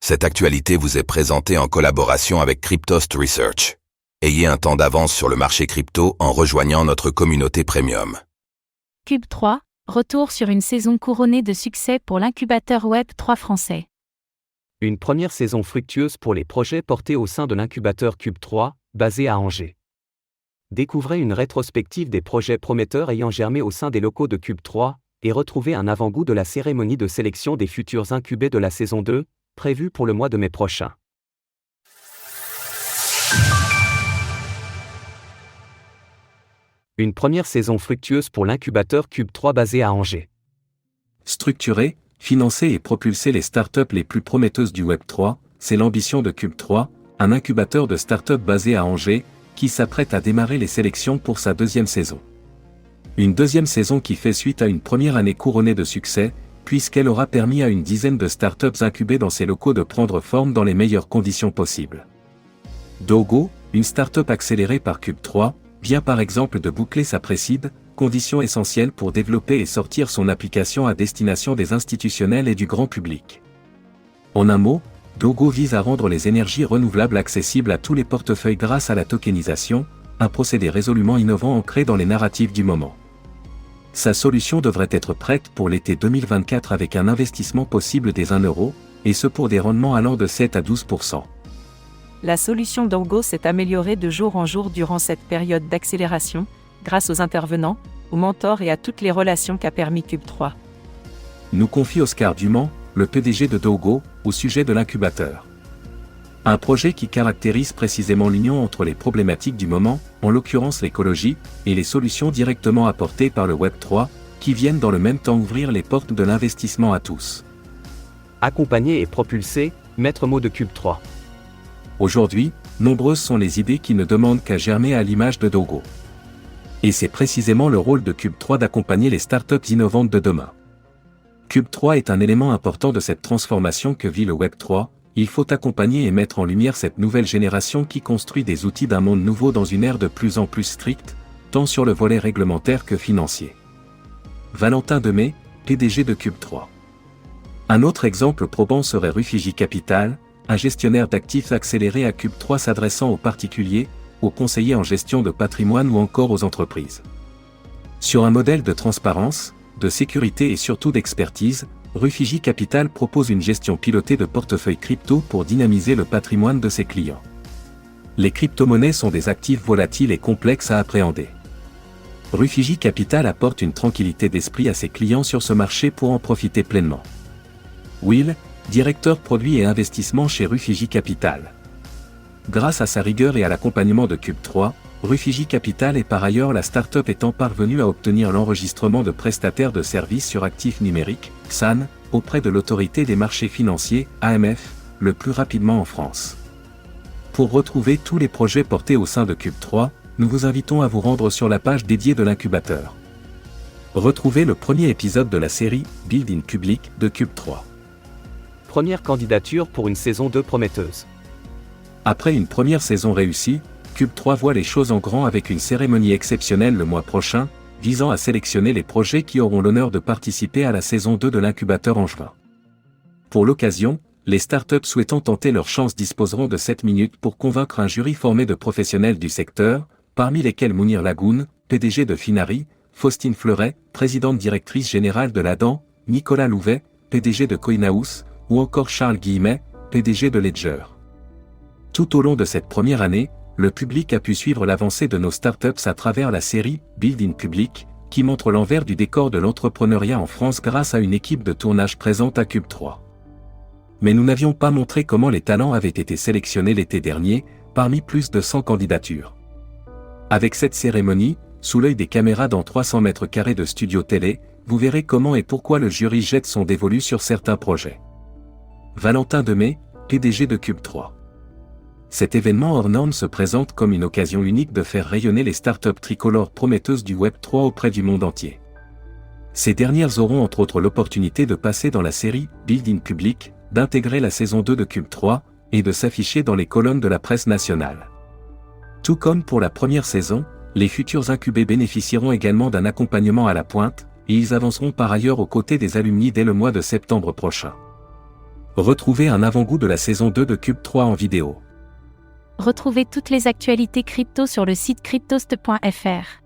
Cette actualité vous est présentée en collaboration avec Cryptost Research. Ayez un temps d'avance sur le marché crypto en rejoignant notre communauté premium. Cube 3, retour sur une saison couronnée de succès pour l'incubateur Web3 français. Une première saison fructueuse pour les projets portés au sein de l'incubateur Cube 3, basé à Angers. Découvrez une rétrospective des projets prometteurs ayant germé au sein des locaux de Cube 3, et retrouvez un avant-goût de la cérémonie de sélection des futurs incubés de la saison 2, prévue pour le mois de mai prochain. Une première saison fructueuse pour l'incubateur Cube 3 basé à Angers. Structurer, financer et propulser les startups les plus prometteuses du Web3, c'est l'ambition de Cube 3, un incubateur de startups basé à Angers, qui s'apprête à démarrer les sélections pour sa deuxième saison. Une deuxième saison qui fait suite à une première année couronnée de succès, puisqu'elle aura permis à une dizaine de startups incubées dans ces locaux de prendre forme dans les meilleures conditions possibles. Dogo, une startup accélérée par Cube 3, vient par exemple de boucler sa pré-seed, condition essentielle pour développer et sortir son application à destination des institutionnels et du grand public. En un mot, Dogo vise à rendre les énergies renouvelables accessibles à tous les portefeuilles grâce à la tokenisation, un procédé résolument innovant ancré dans les narratifs du moment. Sa solution devrait être prête pour l'été 2024 avec un investissement possible des 1 €, et ce pour des rendements allant de 7 à 12%. La solution Dogo s'est améliorée de jour en jour durant cette période d'accélération, grâce aux intervenants, aux mentors et à toutes les relations qu'a permis Cube 3. Nous confie Oscar Dumont, le PDG de Dogo, au sujet de l'incubateur. Un projet qui caractérise précisément l'union entre les problématiques du moment, en l'occurrence l'écologie, et les solutions directement apportées par le Web3, qui viennent dans le même temps ouvrir les portes de l'investissement à tous. Accompagner et propulser, maître mot de Cube 3. Aujourd'hui, nombreuses sont les idées qui ne demandent qu'à germer à l'image de Dogo. Et c'est précisément le rôle de Cube 3 d'accompagner les startups innovantes de demain. Cube 3 est un élément important de cette transformation que vit le Web3. Il faut accompagner et mettre en lumière cette nouvelle génération qui construit des outils d'un monde nouveau dans une ère de plus en plus stricte, tant sur le volet réglementaire que financier. Valentin Demey, PDG de Cube 3. Un autre exemple probant serait Rufiji Capital, un gestionnaire d'actifs accéléré à Cube 3 s'adressant aux particuliers, aux conseillers en gestion de patrimoine ou encore aux entreprises. Sur un modèle de transparence, de sécurité et surtout d'expertise, Rufiji Capital propose une gestion pilotée de portefeuilles crypto pour dynamiser le patrimoine de ses clients. Les crypto-monnaies sont des actifs volatiles et complexes à appréhender. Rufiji Capital apporte une tranquillité d'esprit à ses clients sur ce marché pour en profiter pleinement. Will, directeur produit et investissement chez Rufiji Capital. Grâce à sa rigueur et à l'accompagnement de Cube 3, Rufiji Capital est par ailleurs la start-up étant parvenue à obtenir l'enregistrement de prestataire de services sur actifs numériques, SAN, auprès de l'autorité des marchés financiers, AMF, le plus rapidement en France. Pour retrouver tous les projets portés au sein de Cube 3, nous vous invitons à vous rendre sur la page dédiée de l'incubateur. Retrouvez le premier épisode de la série Build in Public de Cube 3. Première candidature pour une saison 2 prometteuse. Après une première saison réussie, Cube 3 voit les choses en grand avec une cérémonie exceptionnelle le mois prochain, visant à sélectionner les projets qui auront l'honneur de participer à la saison 2 de l'incubateur en juin. Pour l'occasion, les startups souhaitant tenter leur chance disposeront de 7 minutes pour convaincre un jury formé de professionnels du secteur, parmi lesquels Mounir Lagoun, PDG de Finari, Faustine Fleuret, présidente directrice générale de l'Adam, Nicolas Louvet, PDG de Coinhouse, ou encore Charles Guillemet, PDG de Ledger. Tout au long de cette première année, le public a pu suivre l'avancée de nos startups à travers la série Build in Public, qui montre l'envers du décor de l'entrepreneuriat en France grâce à une équipe de tournage présente à Cube 3. Mais nous n'avions pas montré comment les talents avaient été sélectionnés l'été dernier, parmi plus de 100 candidatures. Avec cette cérémonie, sous l'œil des caméras dans 300 mètres carrés de studio télé, vous verrez comment et pourquoi le jury jette son dévolu sur certains projets. Valentin Demey, PDG de Cube 3. Cet événement hors norme se présente comme une occasion unique de faire rayonner les startups tricolores prometteuses du Web3 auprès du monde entier. Ces dernières auront entre autres l'opportunité de passer dans la série Build in Public, d'intégrer la saison 2 de Cube 3, et de s'afficher dans les colonnes de la presse nationale. Tout comme pour la première saison, les futurs incubés bénéficieront également d'un accompagnement à la pointe, et ils avanceront par ailleurs aux côtés des alumni dès le mois de septembre prochain. Retrouvez un avant-goût de la saison 2 de Cube 3 en vidéo. Retrouvez toutes les actualités crypto sur le site cryptost.fr.